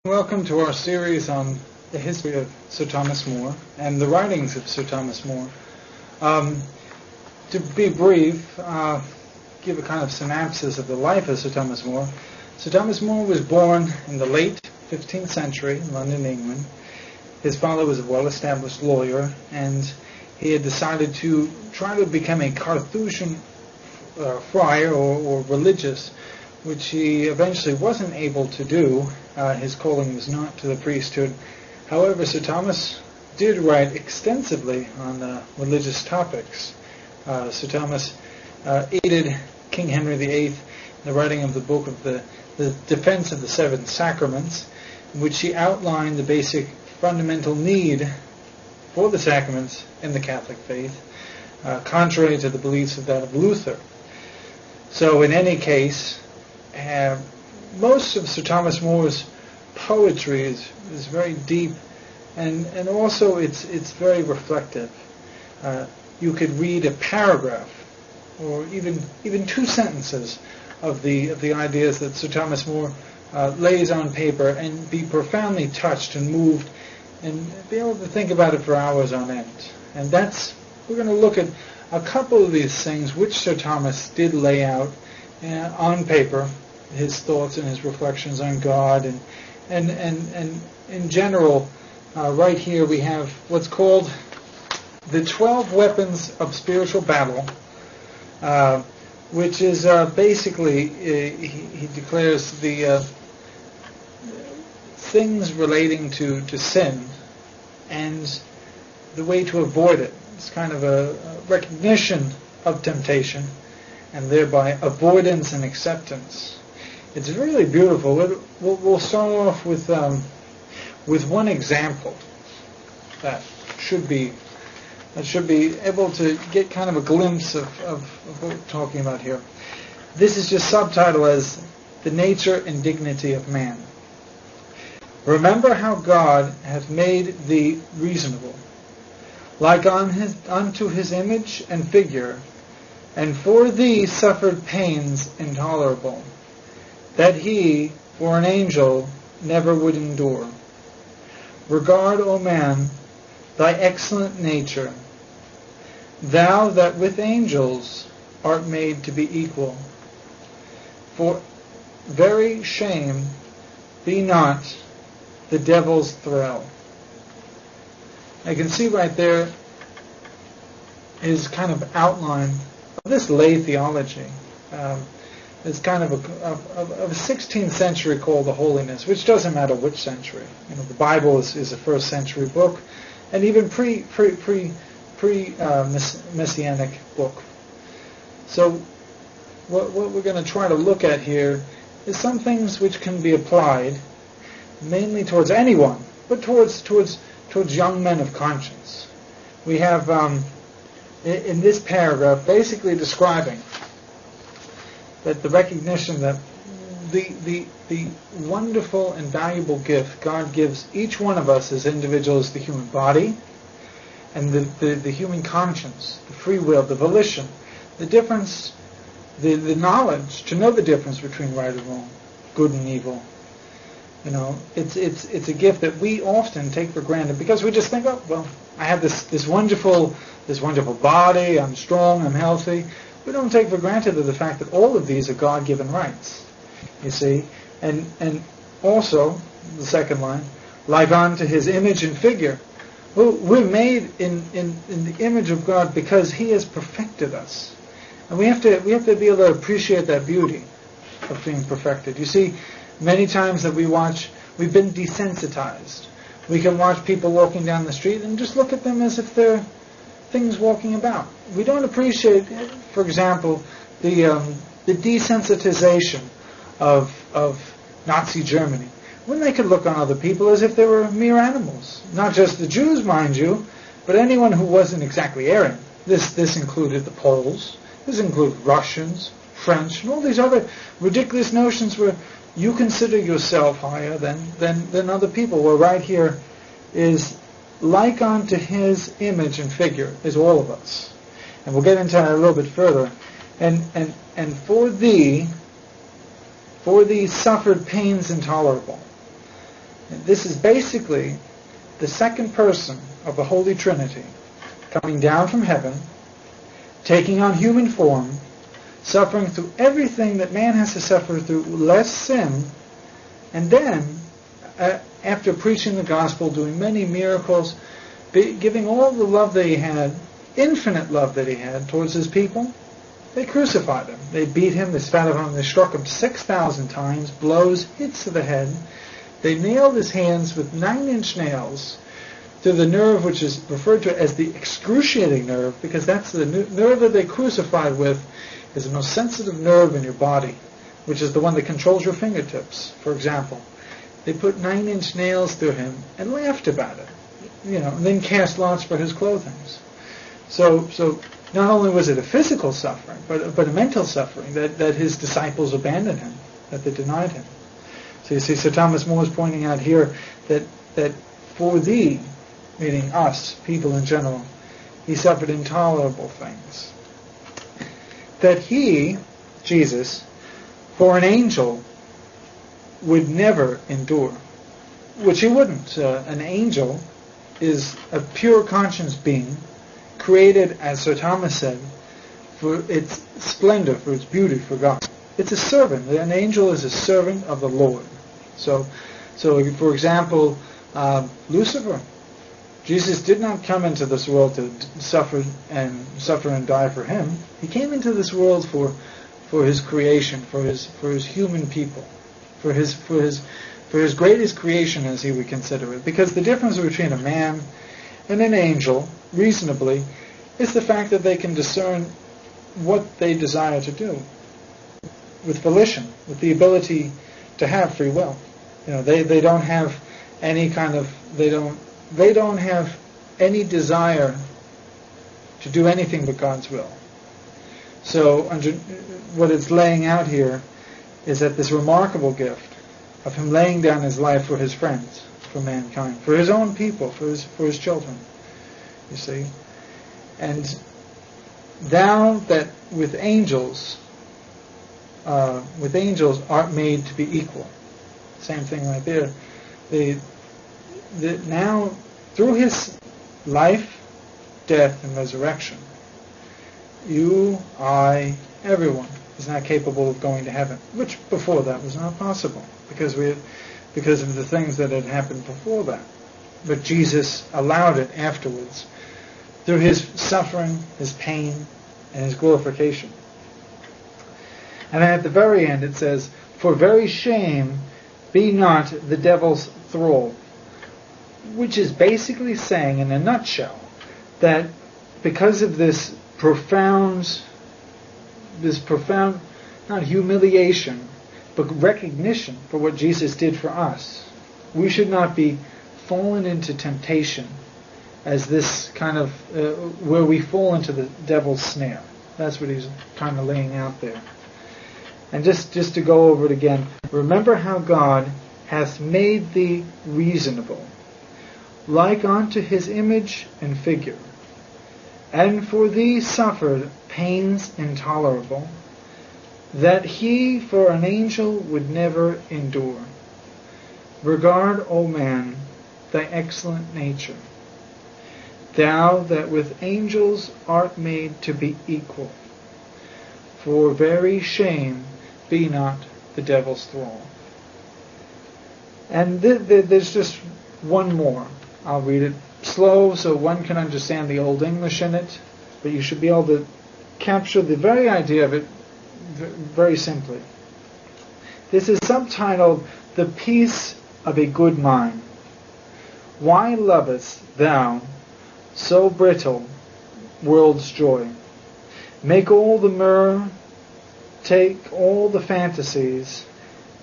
Welcome to our series on the history of Sir Thomas More and the writings of Sir Thomas More. To be brief, give a kind of synopsis of the life of Sir Thomas More. Sir Thomas More was born in the late 15th century in London, England. His father was a well-established lawyer, and he had decided to try to become a Carthusian friar or religious, which he eventually wasn't able to do. His calling was not to the priesthood. However, Sir Thomas did write extensively on religious topics. Sir Thomas aided King Henry VIII in the writing of the book of the Defense of the Seven Sacraments, in which he outlined the basic fundamental need for the sacraments in the Catholic faith, contrary to the beliefs of that of Luther. So in any case, most of Sir Thomas More's poetry is very deep, and also it's very reflective. You could read a paragraph or even two sentences of the ideas that Sir Thomas More lays on paper and be profoundly touched and moved and be able to think about it for hours on end. And we're going to look at a couple of these things which Sir Thomas did lay out on paper, his thoughts and his reflections on God, and in general, right here we have what's called the 12 weapons of spiritual battle, which is basically, he declares the things relating to sin and the way to avoid it. It's kind of a recognition of temptation and thereby avoidance and acceptance. It's really beautiful. We'll start off with one example that should be able to get kind of a glimpse of what we're talking about here. This is just subtitled as "The Nature and Dignity of Man." Remember how God hath made thee reasonable, like unto his image and figure, and for thee suffered pains intolerable, that he, for an angel, never would endure. Regard, O man, thy excellent nature, thou that with angels art made to be equal. For very shame be not the devil's thrill. I can see right there his kind of outline of this lay theology. It's kind of a 16th century called the Holiness, which doesn't matter which century. The Bible is a first century book, and even pre-messianic book. So what we're going to try to look at here is some things which can be applied mainly towards anyone, but towards young men of conscience. We have in this paragraph basically describing that the recognition that the wonderful and valuable gift God gives each one of us as individuals, the human body, and the human conscience, the free will, the volition, the difference, the knowledge to know the difference between right and wrong, good and evil. It's a gift that we often take for granted because we just think, oh, well, I have this wonderful body, I'm strong, I'm healthy. We don't take for granted the fact that all of these are God-given rights, you see. And also, the second line, like unto his image and figure. Well, we're made in the image of God because he has perfected us. And we have to be able to appreciate that beauty of being perfected. You see, many times that we've been desensitized. We can watch people walking down the street and just look at them as if they're things walking about. We don't appreciate, for example, the desensitization of Nazi Germany, when they could look on other people as if they were mere animals. Not just the Jews, mind you, but anyone who wasn't exactly Aryan. This included the Poles, this included Russians, French, and all these other ridiculous notions where you consider yourself higher than other people. Well, right here is like unto his image and figure is all of us. And we'll get into that a little bit further. And for thee suffered pains intolerable. This is basically the second person of the Holy Trinity coming down from heaven, taking on human form, suffering through everything that man has to suffer through, less sin, and then, after preaching the gospel, doing many miracles, giving all the love that he had, infinite love that he had towards his people, they crucified him. They beat him, they spat on him, they struck him 6,000 times, blows, hits to the head. They nailed his hands with 9-inch nails to the nerve which is referred to as the excruciating nerve, because that's the nerve that they crucified with, is the most sensitive nerve in your body, which is the one that controls your fingertips, for example. They put 9-inch nails through him and laughed about it, and then cast lots for his clothing. So not only was it a physical suffering, but a mental suffering, that his disciples abandoned him, that they denied him. So you see, Sir Thomas More is pointing out here that for thee, meaning us, people in general, he suffered intolerable things. That he, Jesus, for an angel, would never endure, which he wouldn't. An angel is a pure conscience being, created, as Sir Thomas said, for its splendor, for its beauty, for God. It's a servant. An angel is a servant of the Lord. So for example, Lucifer, Jesus did not come into this world to suffer and die for him. He came into this world for his creation, for his human people, for his greatest creation, as he would consider it. Because the difference between a man and an angel, reasonably, is the fact that they can discern what they desire to do with volition, with the ability to have free will. They don't have any kind of they don't have any desire to do anything but God's will. So what it's laying out here is that this remarkable gift of him laying down his life for his friends, for mankind, for his own people, for his children, you see. And thou that with angels art made to be equal. Same thing right there. Now, through his life, death, and resurrection, you, I, everyone is not capable of going to heaven, which before that was not possible, because of the things that had happened before that. But Jesus allowed it afterwards, through his suffering, his pain, and his glorification. And then at the very end it says, "For very shame be not the devil's thrall," which is basically saying, in a nutshell, that because of this profound, not humiliation, but recognition for what Jesus did for us, we should not be fallen into temptation as this kind of, where we fall into the devil's snare. That's what he's kind of laying out there. And just to go over it again, remember how God hath made thee reasonable, like unto his image and figure, and for thee suffered pains intolerable, that he for an angel would never endure. Regard, O man, thy excellent nature, thou that with angels art made to be equal. For very shame be not the devil's thrall. And there's just one more. I'll read it slow so one can understand the Old English in it, but you should be able to capture the very idea of it very simply. This is subtitled, "The Peace of a Good Mind." Why lovest thou so brittle world's joy? Make all the myrrh, take all the fantasies,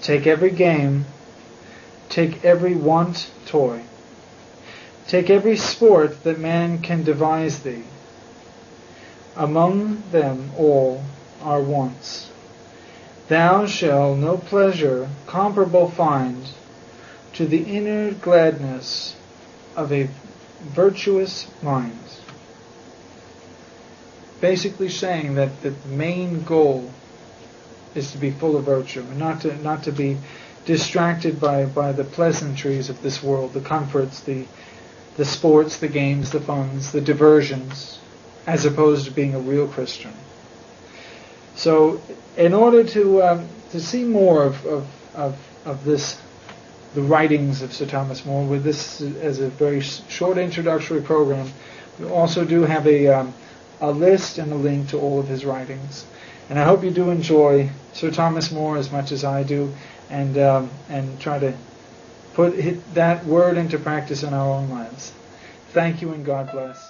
take every game, take every want toy, take every sport that man can devise thee. Among them all are wants. Thou shalt no pleasure comparable find to the inner gladness of a virtuous mind. Basically saying that the main goal is to be full of virtue, and not to be distracted by the pleasantries of this world, the comforts, the sports, the games, the funs, the diversions, as opposed to being a real Christian. So, in order to see more of this, the writings of Sir Thomas More, with this as a very short introductory program, we also do have a list and a link to all of his writings. And I hope you do enjoy Sir Thomas More as much as I do, and try to put that word into practice in our own lives. Thank you and God bless.